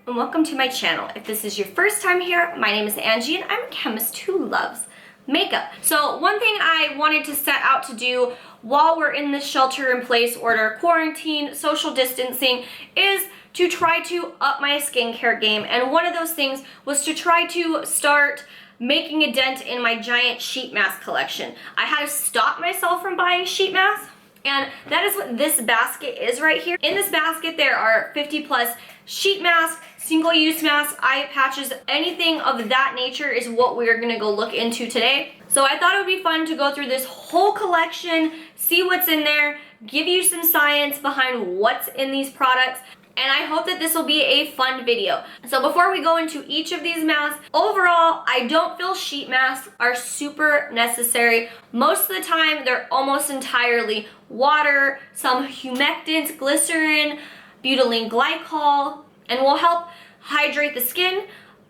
and welcome to my channel. If this is your first time here, my name is Angie and I'm a chemist who loves makeup. So one thing I wanted to set out to do while we're in this shelter-in-place order, quarantine, social distancing, is to try to up my skincare game. And one of those things was to try to start making a dent in my giant sheet mask collection. I had to stop myself from buying sheet masks, and that is what this basket is right here. In this basket, there are 50 plus sheet masks, single-use masks, eye patches, anything of that nature is what we're gonna go look into today. So I thought it would be fun to go through this whole collection, see what's in there, give you some science behind what's in these products, and I hope that this will be a fun video. So before we go into each of these masks, overall, I don't feel sheet masks are super necessary. Most of the time, they're almost entirely water, some humectants, glycerin, butylene glycol, and will help hydrate the skin,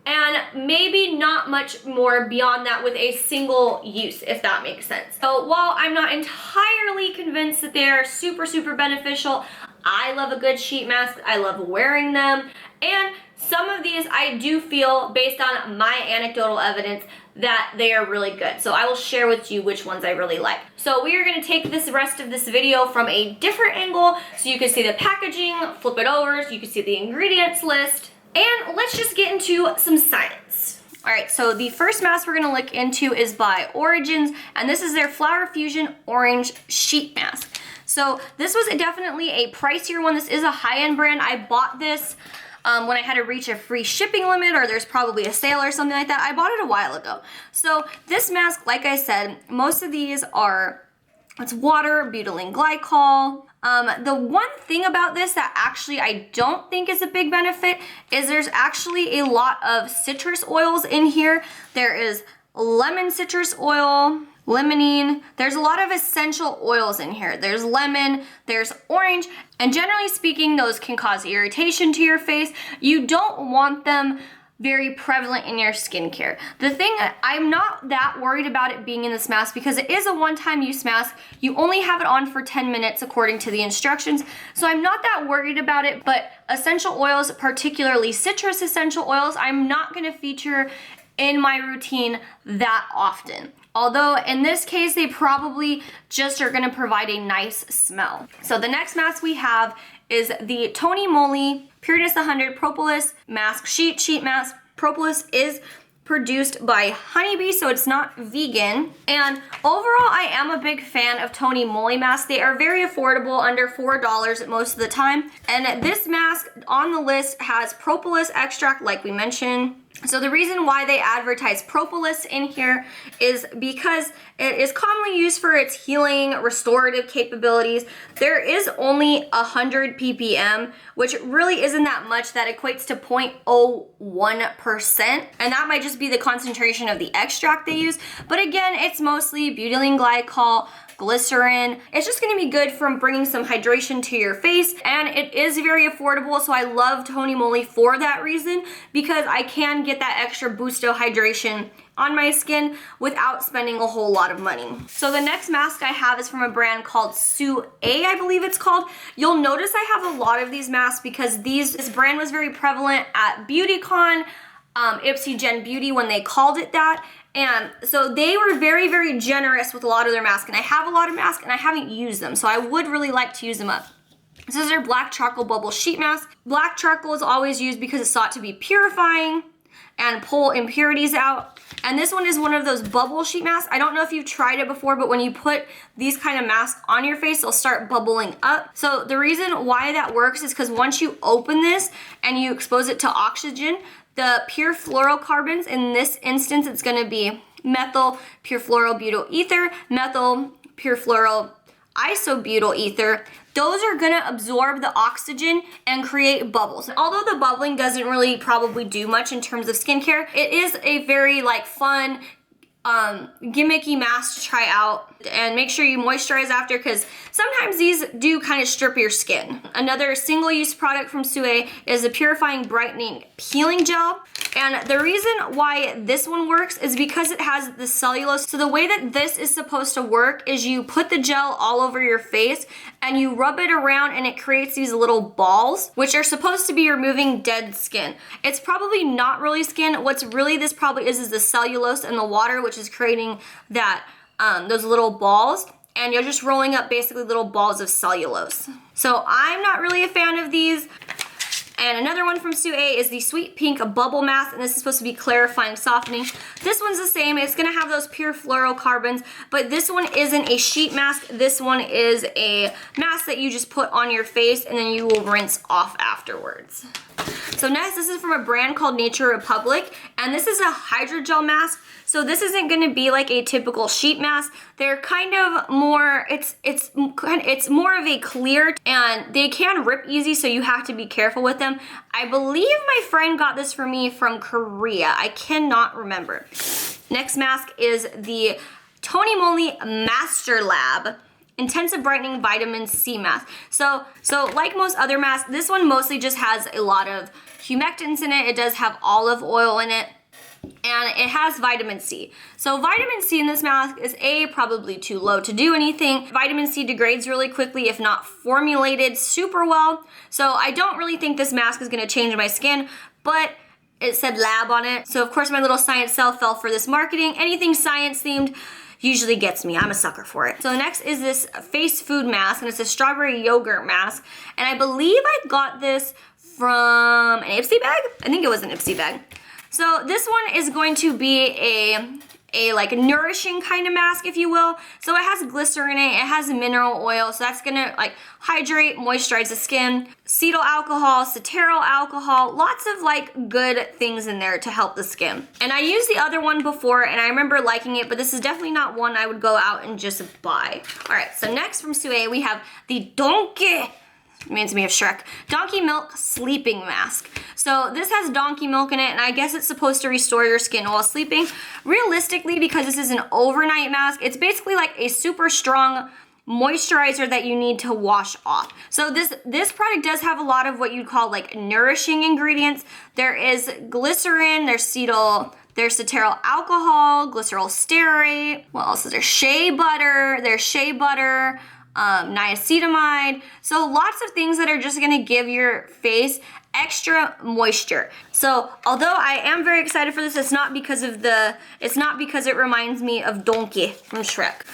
and maybe not much more beyond that with a single use, if that makes sense. So while I'm not entirely convinced that they are super beneficial, I love a good sheet mask. I love wearing them, and some of these I do feel, based on my anecdotal evidence, that they are really good. So I will share with you which ones I really like. So we are gonna take this rest of this video from a different angle so you can see the packaging, flip it over so you can see the ingredients list, and let's just get into some science. All right, so the first mask we're gonna look into is by Origins, and this is their Flower Fusion Orange Sheet Mask. So this was definitely a pricier one. This is a high-end brand. I bought this when I had to reach a free shipping limit, or there's probably a sale or something like that. I bought it a while ago. So this mask, like I said, most of these are, it's water, butylene glycol. The one thing about this that actually I don't think is a big benefit is there's actually a lot of citrus oils in here. There is lemon citrus oil, limonene. There's a lot of essential oils in here. There's lemon, there's orange, and generally speaking, those can cause irritation to your face. You don't want them very prevalent in your skincare. The thing, I'm not that worried about it being in this mask because it is a one-time use mask. You only have it on for 10 minutes according to the instructions, so I'm not that worried about it. But essential oils, particularly citrus essential oils, I'm not gonna feature in my routine that often. Although in this case, they probably just are gonna provide a nice smell. So the next mask we have is the Tony Moly Pureness 100 Propolis Mask Sheet Mask. Propolis is produced by Honeybee, so it's not vegan. And overall, I am a big fan of Tony Moly masks. They are very affordable, under $4 most of the time. And this mask on the list has propolis extract, like we mentioned. So the reason why they advertise propolis in here is because it is commonly used for its healing, restorative capabilities. There is only 100 ppm, which really isn't that much. That equates to 0.01%, and that might just be the concentration of the extract they use. But again, it's mostly butylene glycol, glycerin. It's just gonna be good from bringing some hydration to your face, and it is very affordable, so I love Tony Moly for that reason, because I can get that extra boost of hydration on my skin without spending a whole lot of money. So the next mask I have is from a brand called Sue A, I believe it's called. You'll notice I have a lot of these masks because this brand was very prevalent at BeautyCon, Ipsy Gen Beauty when they called it that. And so they were very generous with a lot of their masks, and I have a lot of masks and I haven't used them, so I would really like to use them up. This is their Black Charcoal Bubble Sheet Mask. Black charcoal is always used because it's thought to be purifying and pull impurities out. And this one is one of those bubble sheet masks. I don't know if you've tried it before, but when you put these kind of masks on your face, they'll start bubbling up. So the reason why that works is because once you open this and you expose it to oxygen, the pure fluorocarbons, in this instance, it's gonna be methyl pure fluorobutyl ether, methyl pure fluoro isobutyl ether. Those are gonna absorb the oxygen and create bubbles. Although the bubbling doesn't really probably do much in terms of skincare, it is a very fun, gimmicky mask to try out, and make sure you moisturize after, because sometimes these do kind of strip your skin. Another single-use product from Sue is a purifying brightening peeling gel, and the reason why this one works is because it has the cellulose. So the way that this is supposed to work is you put the gel all over your face, and you rub it around and it creates these little balls, which are supposed to be removing dead skin. It's probably not really skin. What's really this probably is the cellulose in the water, which is creating that those little balls, and you're just rolling up basically little balls of cellulose. So I'm not really a fan of these. And another one from Sue A is the Sweet Pink Bubble Mask, and this is supposed to be clarifying, softening. This one's the same. It's gonna have those pure fluorocarbons, but this one isn't a sheet mask. This one is a mask that you just put on your face and then you will rinse off afterwards. So next, this is from a brand called Nature Republic, and this is a hydrogel mask. So this isn't gonna be like a typical sheet mask. They're kind of more, it's more of a clear, and they can rip easy, so you have to be careful with them. I believe my friend got this for me from Korea. I cannot remember. Next mask is the Tony Moly Master Lab Intensive Brightening Vitamin C Mask. So like most other masks, this one mostly just has a lot of humectants in it. It does have olive oil in it, and it has vitamin C. So vitamin C in this mask is probably too low to do anything. Vitamin C degrades really quickly if not formulated super well. So I don't really think this mask is gonna change my skin, but it said lab on it. So of course my little science cell fell for this marketing. Anything science themed usually gets me. I'm a sucker for it. So next is this face food mask, and it's a strawberry yogurt mask. And I believe I got this from an Ipsy bag. I think it was an Ipsy bag. So this one is going to be a like nourishing kind of mask, if you will. So it has glycerin in it, it has mineral oil, so that's gonna like hydrate, moisturize the skin. Cetyl alcohol, cetearyl alcohol, lots of like good things in there to help the skin. And I used the other one before and I remember liking it, but this is definitely not one I would go out and just buy. All right, so next from Sue, we have the Donkey, reminds me of Shrek, Donkey Milk Sleeping Mask. So this has donkey milk in it, and I guess it's supposed to restore your skin while sleeping. Realistically, because this is an overnight mask, it's basically like a super strong moisturizer that you need to wash off. So this product does have a lot of what you'd call like nourishing ingredients. There is glycerin, there's cetearyl alcohol, glycerol stearate, what else is there? Shea butter, niacinamide. So lots of things that are just gonna give your face extra moisture. So although I am very excited for this, it's not because it reminds me of Donkey from Shrek.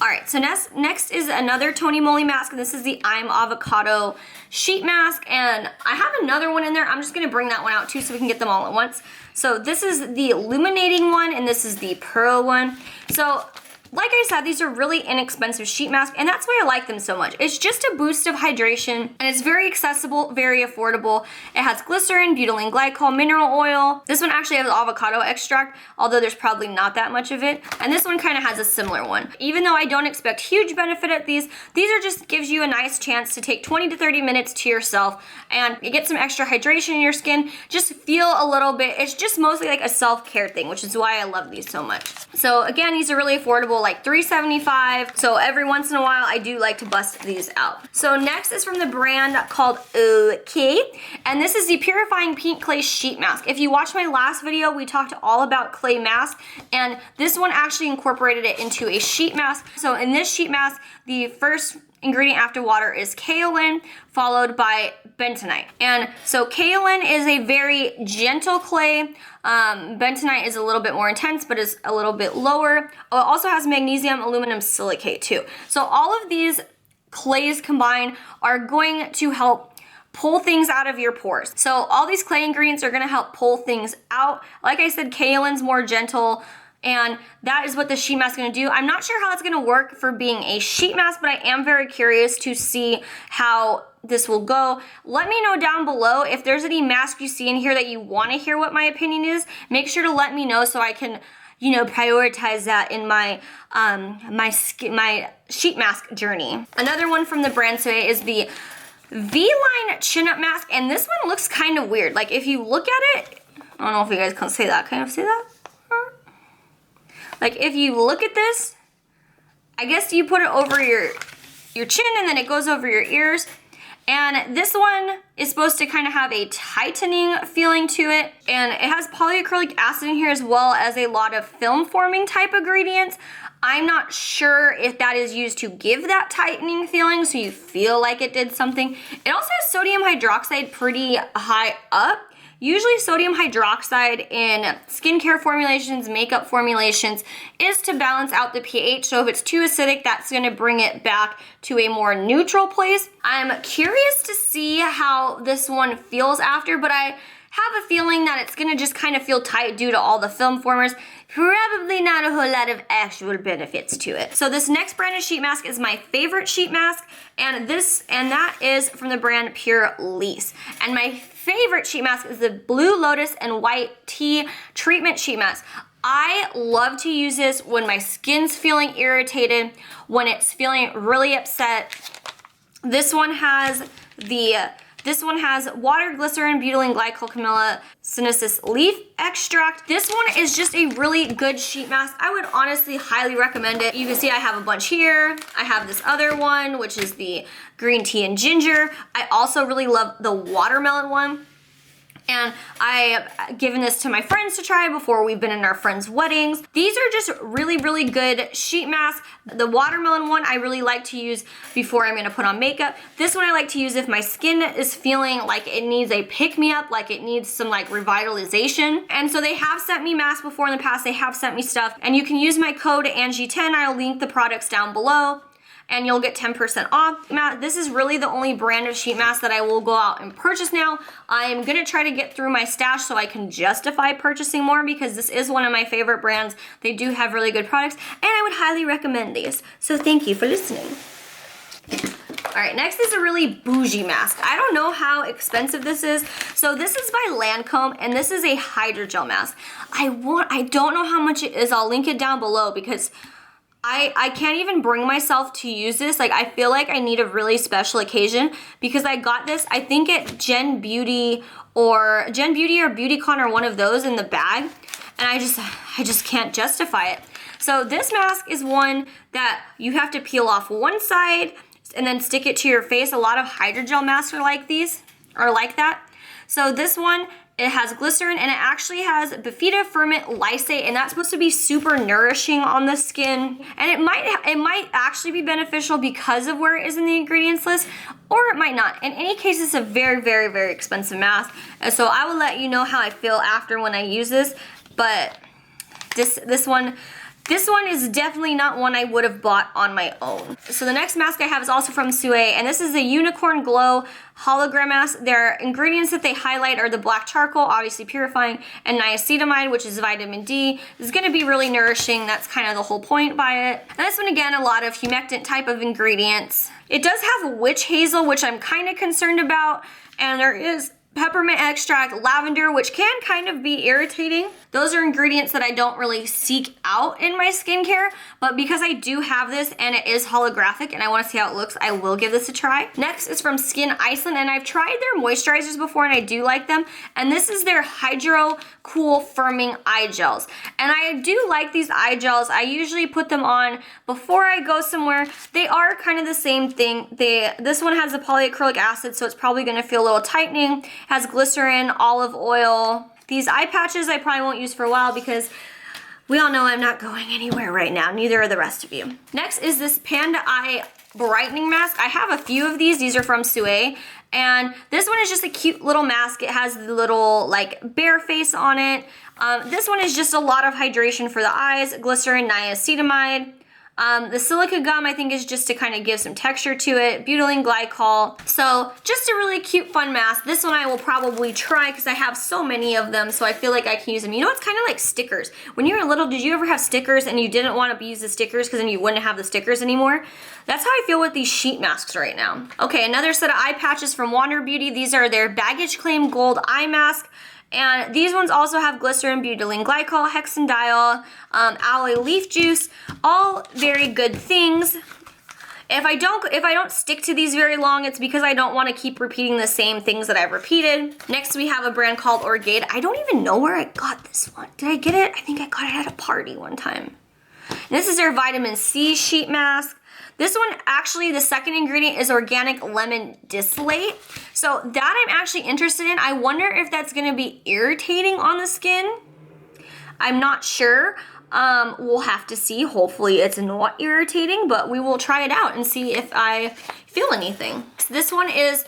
All right, so next is another Tony Moly mask, and this is the I'm Avocado sheet mask, and I have another one in there. I'm just gonna bring that one out too so we can get them all at once. So this is the illuminating one, and this is the pearl one. So like I said, these are really inexpensive sheet masks, and that's why I like them so much. It's just a boost of hydration, and it's very accessible, very affordable. It has glycerin, butylene glycol, mineral oil. This one actually has avocado extract, although there's probably not that much of it. And this one kind of has a similar one. Even though I don't expect huge benefit at these are just gives you a nice chance to take 20 to 30 minutes to yourself, and you get some extra hydration in your skin. Just feel a little bit, it's just mostly like a self-care thing, which is why I love these so much. So again, these are really affordable, like $3.75. So every once in a while, I do like to bust these out. So next is from the brand called OK, and this is the Purifying Pink Clay Sheet Mask. If you watched my last video, we talked all about clay mask, and this one actually incorporated it into a sheet mask. So in this sheet mask, the first ingredient after water is kaolin, followed by bentonite. And so kaolin is a very gentle clay. Bentonite is a little bit more intense, but is a little bit lower. It also has magnesium aluminum silicate too. So all of these clays combined are going to help pull things out of your pores. So all these clay ingredients are gonna help pull things out. Like I said, kaolin's more gentle, and that is what the sheet mask is gonna do. I'm not sure how it's gonna work for being a sheet mask, but I am very curious to see how this will go. Let me know down below if there's any mask you see in here that you wanna hear what my opinion is. Make sure to let me know so I can, you know, prioritize that in my my sheet mask journey. Another one from the brand today is the V-Line Chin-Up Mask, and this one looks kind of weird. Like if you look at it, I don't know if you guys can see that. Can you see that? Like if you look at this, I guess you put it over your chin and then it goes over your ears. And this one is supposed to kind of have a tightening feeling to it. And it has polyacrylic acid in here as well as a lot of film forming type ingredients. I'm not sure if that is used to give that tightening feeling so you feel like it did something. It also has sodium hydroxide pretty high up. Usually sodium hydroxide in skincare formulations, makeup formulations, is to balance out the pH. So if it's too acidic, that's gonna bring it back to a more neutral place. I'm curious to see how this one feels after, but I have a feeling that it's gonna just kind of feel tight due to all the film formers. Probably not a whole lot of actual benefits to it. So this next brand of sheet mask is my favorite sheet mask, and that is from the brand Pure Lease. And my favorite sheet mask is the Blue Lotus and White Tea Treatment Sheet Mask. I love to use this when my skin's feeling irritated, when it's feeling really upset. This one has water, glycerin, butylene glycol, camellia, sinensis leaf extract. This one is just a really good sheet mask. I would honestly highly recommend it. You can see I have a bunch here. I have this other one, which is the green tea and ginger. I also really love the watermelon one. And I've given this to my friends to try before we've been in our friends' weddings. These are just really, really good sheet masks. The watermelon one I really like to use before I'm gonna put on makeup. This one I like to use if my skin is feeling like it needs a pick-me-up, like it needs some like revitalization. And so they have sent me masks before in the past, they have sent me stuff. And you can use my code Angie10, I'll link the products down below, and you'll get 10% off. This is really the only brand of sheet mask that I will go out and purchase now. I'm gonna try to get through my stash so I can justify purchasing more, because this is one of my favorite brands. They do have really good products, and I would highly recommend these. So thank you for listening. All right, next is a really bougie mask. I don't know how expensive this is. So this is by Lancome, and this is a hydrogel mask. I don't know how much it is. I'll link it down below, because I can't even bring myself to use this. Like, I feel like I need a really special occasion, because I got this, I think at Gen Beauty or BeautyCon or one of those in the bag, and I just can't justify it. So this mask is one that you have to peel off one side and then stick it to your face. A lot of hydrogel masks are like these, or like that. So this one, it has glycerin, and it actually has bifida ferment lysate, and that's supposed to be super nourishing on the skin. And it might actually be beneficial because of where it is in the ingredients list, or it might not. In any case, it's a very, very, very expensive mask. And so I will let you know how I feel after when I use this. But this one is definitely not one I would have bought on my own. So the next mask I have is also from Sue, and this is a Unicorn Glow hologram mask. Their ingredients that they highlight are the black charcoal, obviously purifying, and niacinamide, which is vitamin D. This is gonna be really nourishing. That's kind of the whole point by it. And this one, again, a lot of humectant type of ingredients. It does have witch hazel, which I'm kind of concerned about, and there is peppermint extract, lavender, which can kind of be irritating. Those are ingredients that I don't really seek out in my skincare, but because I do have this and it is holographic and I want to see how it looks, I will give this a try. Next is from Skin Iceland, and I've tried their moisturizers before and I do like them, and this is their Hydro Cool Firming Eye Gels. And I do like these eye gels. I usually put them on before I go somewhere. They are kind of the same thing. This one has the polyacrylic acid, so it's probably going to feel a little tightening. Has glycerin, olive oil. These eye patches I probably won't use for a while, because we all know I'm not going anywhere right now. Neither are the rest of you. Next is this Panda Eye Brightening Mask. I have a few of these. These are from Sue. And this one is just a cute little mask. It has the little like bear face on it. This one is just a lot of hydration for the eyes. Glycerin, niacinamide. The silica gum, I think, is just to kind of give some texture to it. Butylene glycol. So just a really cute, fun mask. This one I will probably try because I have so many of them, so I feel like I can use them. You know, it's kind of like stickers. When you were little, did you ever have stickers and you didn't want to use the stickers because then you wouldn't have the stickers anymore? That's how I feel with these sheet masks right now. Okay, another set of eye patches from Wander Beauty. These are their Baggage Claim Gold Eye Mask. And these ones also have glycerin, butylene glycol, hexandiol, aloe leaf juice, all very good things. If I don't stick to these very long, it's because I don't want to keep repeating the same things that I've repeated. Next, we have a brand called Orgade. I don't even know where I got this one. Did I get it? I think I got it at a party one time. And this is their vitamin C sheet mask. This one, actually, the second ingredient is organic lemon distillate. So that I'm actually interested in. I wonder if that's gonna be irritating on the skin. I'm not sure. We'll have to see. Hopefully it's not irritating, but we will try it out and see if I feel anything. So this one is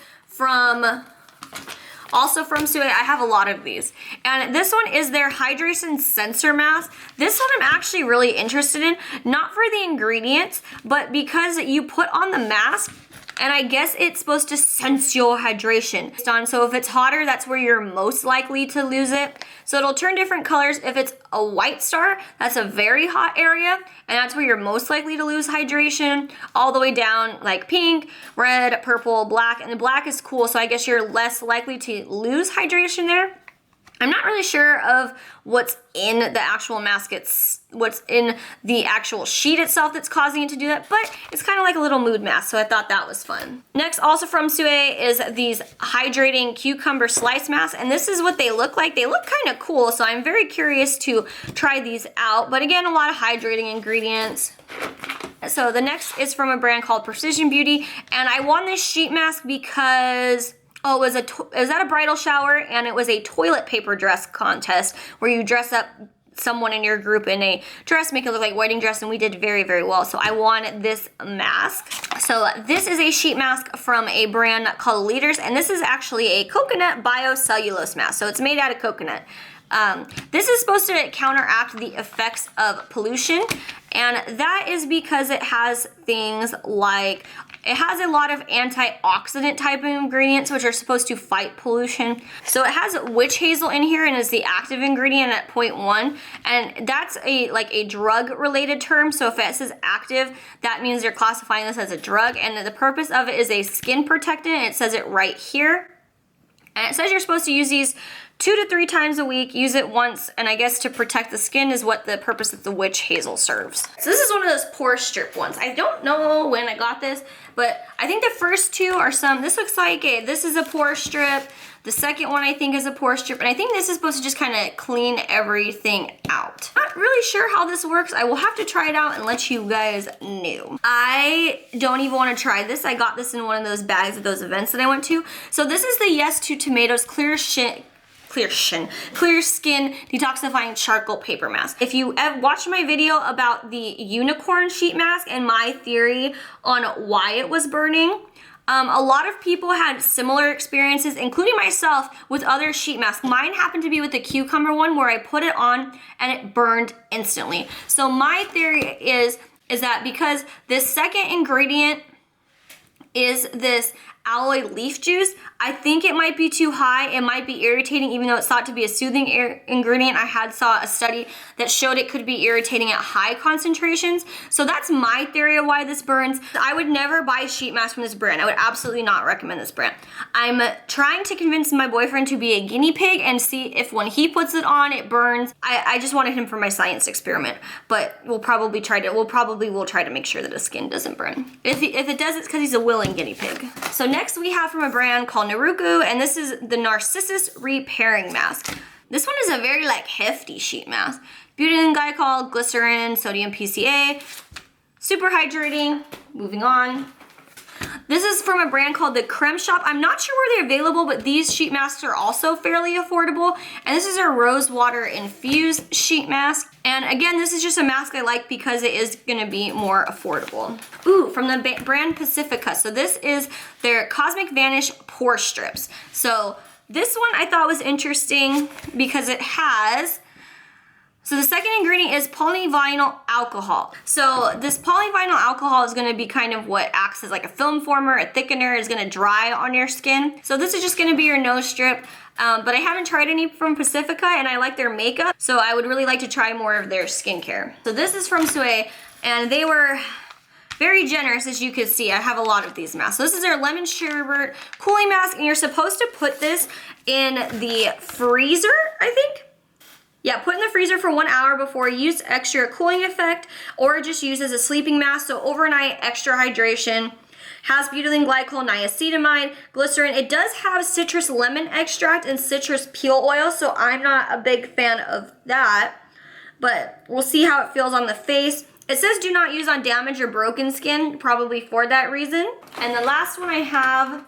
also from Sue. I have a lot of these. And this one is their hydration sensor mask. This one I'm actually really interested in, not for the ingredients, but because you put on the mask, and I guess it's supposed to sense your hydration. So if it's hotter, that's where you're most likely to lose it. So it'll turn different colors. If it's a white star, that's a very hot area, and that's where you're most likely to lose hydration, all the way down like pink, red, purple, black, and the black is cool, so I guess you're less likely to lose hydration there. I'm not really sure of what's in the actual mask, what's in the actual sheet itself that's causing it to do that, but it's kind of like a little mood mask, so I thought that was fun. Next, also from Sue, is these hydrating cucumber slice masks, and this is what they look like. They look kind of cool, so I'm very curious to try these out, but again, a lot of hydrating ingredients. So the next is from a brand called Precision Beauty, and I won this sheet mask because it was at a bridal shower, and it was a toilet paper dress contest where you dress up someone in your group in a dress, make it look like a wedding dress, and we did very, very well. So I won this mask. So this is a sheet mask from a brand called Leaders, and this is actually a coconut biocellulose mask. So it's made out of coconut. This is supposed to counteract the effects of pollution, and that is because it has things like, it has a lot of antioxidant type of ingredients which are supposed to fight pollution. So it has witch hazel in here and is the active ingredient at 0.1, and that's a drug related term. So if it says active, that means they're classifying this as a drug, and the purpose of it is a skin protectant. It says it right here. And it says you're supposed to use these 2 to 3 times a week, use it once, and I guess to protect the skin is what the purpose of the witch hazel serves. So this is one of those pore strip ones. I don't know when I got this, but I think the first two are this looks like this is a pore strip. The second one I think is a pore strip, and I think this is supposed to just kind of clean everything out. Not really sure how this works. I will have to try it out and let you guys know. I don't even want to try this. I got this in one of those bags at those events that I went to. So this is the Yes to Tomatoes Clear Skin Detoxifying Charcoal Paper Mask. If you have watched my video about the unicorn sheet mask and my theory on why it was burning, a lot of people had similar experiences, including myself, with other sheet masks. Mine happened to be with the cucumber one where I put it on and it burned instantly. So my theory is that because this second ingredient is this aloe leaf juice, I think it might be too high. It might be irritating, even though it's thought to be a soothing ingredient. I saw a study that showed it could be irritating at high concentrations. So that's my theory of why this burns. I would never buy sheet masks from this brand. I would absolutely not recommend this brand. I'm trying to convince my boyfriend to be a guinea pig and see if when he puts it on, it burns. I just wanted him for my science experiment, but we'll probably try to make sure that his skin doesn't burn. If it does, it's because he's a willing guinea pig. So next we have from a brand called Naruku, and this is the Narcissus Repairing Mask. This one is a very hefty sheet mask. Butane glycol, glycerin, sodium PCA, super hydrating. Moving on. This is from a brand called the Creme Shop. I'm not sure where they're available, but these sheet masks are also fairly affordable. And this is a rose water infused sheet mask. And again, this is just a mask I like because it is gonna be more affordable. Ooh, from the brand Pacifica. So this is their Cosmic Vanish Pore Strips. So this one I thought was interesting because it has, so the second ingredient is polyvinyl alcohol. So this polyvinyl alcohol is gonna be kind of what acts as like a film former, a thickener, is gonna dry on your skin. So this is just gonna be your nose strip. But I haven't tried any from Pacifica, and I like their makeup, so I would really like to try more of their skincare. So this is from Sue, and they were very generous, as you can see. I have a lot of these masks. So this is their lemon sherbet cooling mask, and you're supposed to put this in the freezer, I think. Yeah, put in the freezer for 1 hour before use extra cooling effect, or just use as a sleeping mask. So overnight extra hydration. Has butylene glycol, niacinamide, glycerin. It does have citrus lemon extract and citrus peel oil, so I'm not a big fan of that, but we'll see how it feels on the face. It says do not use on damaged or broken skin, probably for that reason. And the last one I have,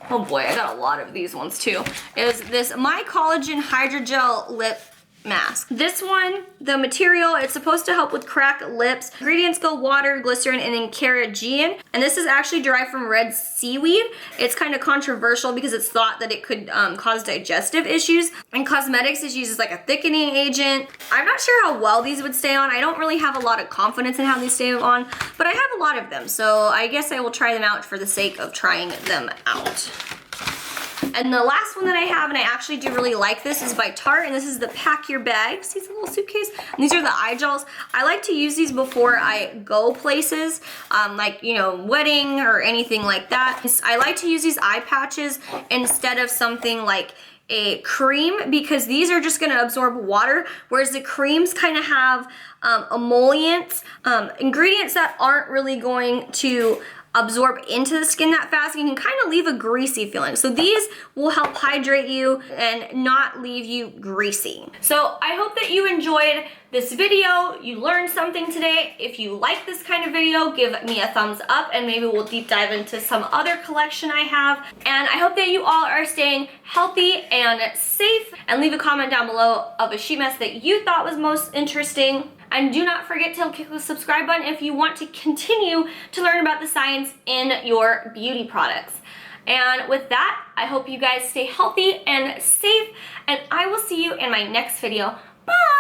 oh boy, I got a lot of these ones too, is this My Collagen Hydrogel Lip mask. This one, the material, it's supposed to help with cracked lips. Ingredients go water, glycerin, and then carrageenan. And this is actually derived from red seaweed. It's kind of controversial because it's thought that it could cause digestive issues. In cosmetics, it's used as like a thickening agent. I'm not sure how well these would stay on. I don't really have a lot of confidence in how these stay on, but I have a lot of them. So I guess I will try them out for the sake of trying them out. And the last one that I have, and I actually do really like this, is by Tarte, and this is the Pack Your Bag. See, it's a little suitcase. And these are the eye gels. I like to use these before I go places, like, you know, wedding or anything like that. I like to use these eye patches instead of something like a cream, because these are just gonna absorb water, whereas the creams kind of have emollients, ingredients that aren't really going to absorb into the skin that fast, and you can kind of leave a greasy feeling. So these will help hydrate you and not leave you greasy. So I hope that you enjoyed this video, you learned something today. If you like this kind of video, give me a thumbs up and maybe we'll deep dive into some other collection I have. And I hope that you all are staying healthy and safe, and leave a comment down below of a sheet mask that you thought was most interesting. And do not forget to click the subscribe button if you want to continue to learn about the science in your beauty products. And with that, I hope you guys stay healthy and safe, and I will see you in my next video. Bye!